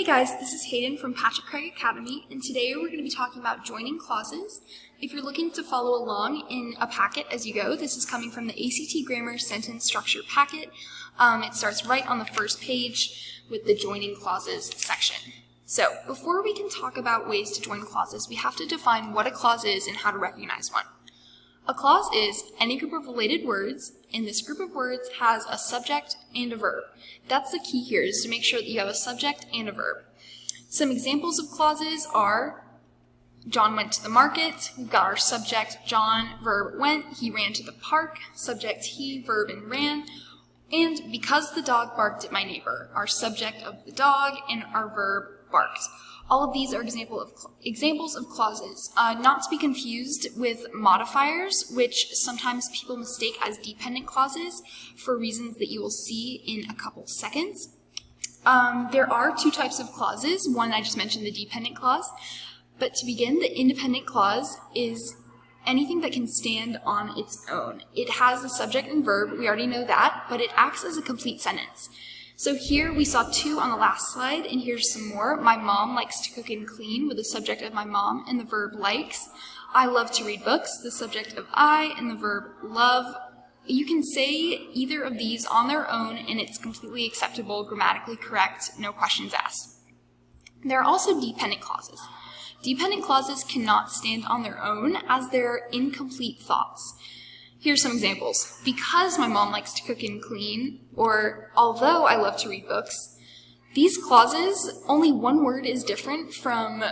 Hey guys, this is Hayden from Patrick Craig Academy, and today we're going to be talking about joining clauses. If you're looking to follow along in a packet as you go, this is coming from the ACT Grammar Sentence Structure Packet. It starts right on the first page with the joining clauses section. So, before we can talk about ways to join clauses, we have to define what a clause is and how to recognize one. A clause is any group of related words, and this group of words has a subject and a verb. That's the key here, is to make sure that you have a subject and a verb. Some examples of clauses are John went to the market. We've got our subject, John, verb, went. He ran to the park. Subject, he, verb, and ran. And because the dog barked at my neighbor, our subject of the dog and our verb, barked. All of these are examples of clauses, not to be confused with modifiers, which sometimes people mistake as dependent clauses for reasons that you will see in a couple seconds. There are two types of clauses. One, I just mentioned, the dependent clause. But to begin, the independent clause is anything that can stand on its own. It has the subject and verb, we already know that, but it acts as a complete sentence. So here we saw two on the last slide, and here's some more. My mom likes to cook and clean, with the subject of my mom and the verb likes. I love to read books, the subject of I and the verb love. You can say either of these on their own, and it's completely acceptable, grammatically correct, no questions asked. There are also dependent clauses. Dependent clauses cannot stand on their own as they're incomplete thoughts. Here's some examples. Because my mom likes to cook and clean, or although I love to read books. These clauses, only one word is different from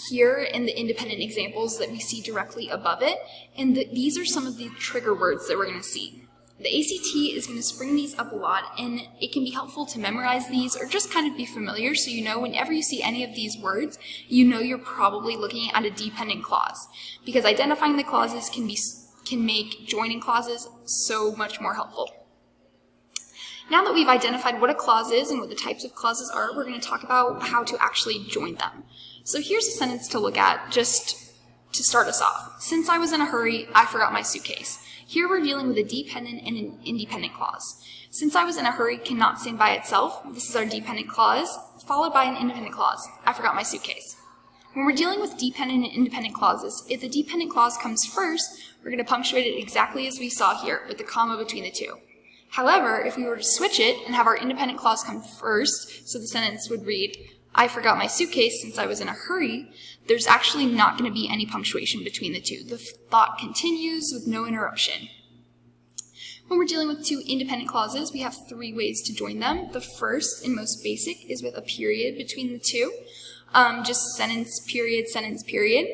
here in the independent examples that we see directly above it, and these are some of the trigger words that we're going to see. The ACT is going to spring these up a lot, and it can be helpful to memorize these or just kind of be familiar so you know whenever you see any of these words, you know you're probably looking at a dependent clause, because identifying the clauses can make joining clauses so much more helpful. Now that we've identified what a clause is and what the types of clauses are, we're going to talk about how to actually join them. So here's a sentence to look at just to start us off. Since I was in a hurry, I forgot my suitcase. Here we're dealing with a dependent and an independent clause. Since I was in a hurry cannot stand by itself. This is our dependent clause, followed by an independent clause. I forgot my suitcase. When we're dealing with dependent and independent clauses, if the dependent clause comes first, we're going to punctuate it exactly as we saw here, with the comma between the two. However, if we were to switch it and have our independent clause come first, so the sentence would read, I forgot my suitcase since I was in a hurry, there's actually not going to be any punctuation between the two. The thought continues with no interruption. When we're dealing with two independent clauses, we have three ways to join them. The first and most basic is with a period between the two. Just sentence, period, sentence, period.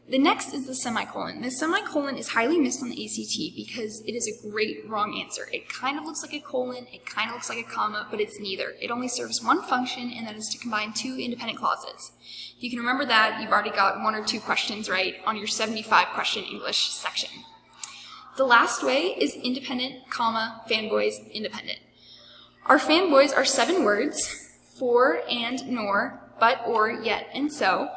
The next is the semicolon. The semicolon is highly missed on the ACT because it is a great wrong answer. It kind of looks like a colon, it kind of looks like a comma, but it's neither. It only serves one function, and that is to combine two independent clauses. If you can remember that, you've already got one or two questions right on your 75 question English section. The last way is independent, comma, fanboys, independent. Our fanboys are 7 words: for, and, nor, but, or, yet, and so.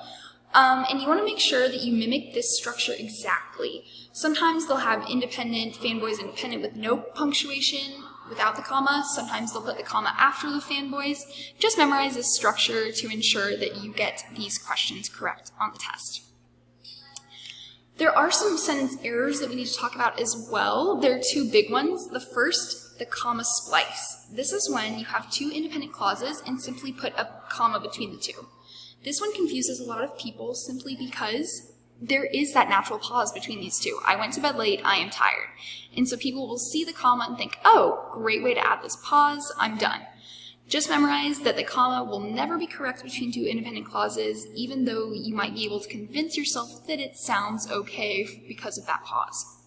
And you want to make sure that you mimic this structure exactly. Sometimes they'll have independent, fanboys, independent with no punctuation, without the comma. Sometimes they'll put the comma after the fanboys. Just memorize this structure to ensure that you get these questions correct on the test. There are some sentence errors that we need to talk about as well. There are two big ones. The first, the comma splice. This is when you have two independent clauses and simply put a comma between the two. This one confuses a lot of people simply because there is that natural pause between these two. I went to bed late, I am tired. And so people will see the comma and think, oh, great way to add this pause, I'm done. Just memorize that the comma will never be correct between two independent clauses, even though you might be able to convince yourself that it sounds okay because of that pause.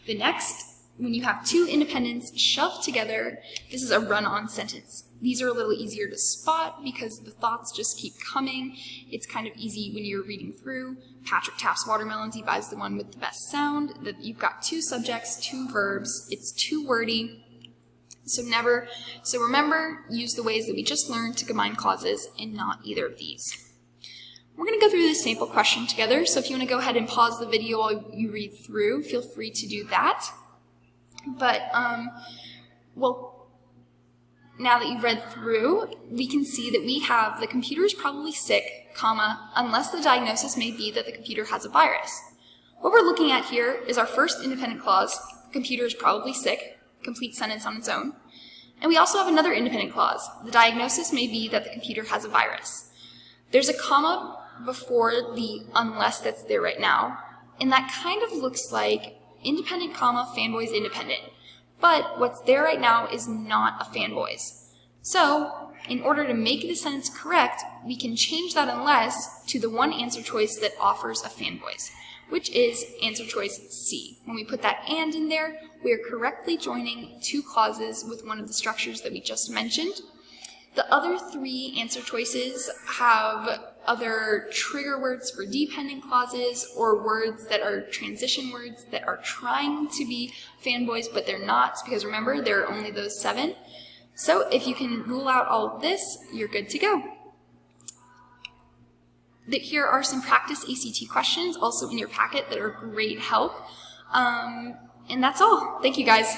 The next, when you have two independents shoved together, this is a run-on sentence. These are a little easier to spot because the thoughts just keep coming. It's kind of easy when you're reading through. Patrick taps watermelons, he buys the one with the best sound. That you've got two subjects, two verbs, it's too wordy. So remember, use the ways that we just learned to combine clauses and not either of these. We're going to go through this sample question together, so if you want to go ahead and pause the video while you read through, feel free to do that. But, now that you've read through, we can see that we have the computer is probably sick, comma, unless the diagnosis may be that the computer has a virus. What we're looking at here is our first independent clause, the computer is probably sick, complete sentence on its own. And we also have another independent clause, the diagnosis may be that the computer has a virus. There's a comma before the unless that's there right now, and that kind of looks like independent comma, fanboys independent. But what's there right now is not a fanboys. So, in order to make the sentence correct, we can change that unless to the one answer choice that offers a fanboys, which is answer choice C. When we put that and in there, we are correctly joining two clauses with one of the structures that we just mentioned. The other three answer choices have other trigger words for dependent clauses or words that are transition words that are trying to be fanboys, but they're not, because remember, there are only those 7. So if you can rule out all of this, you're good to go. Here are some practice ACT questions also in your packet that are great help. And that's all. Thank you, guys.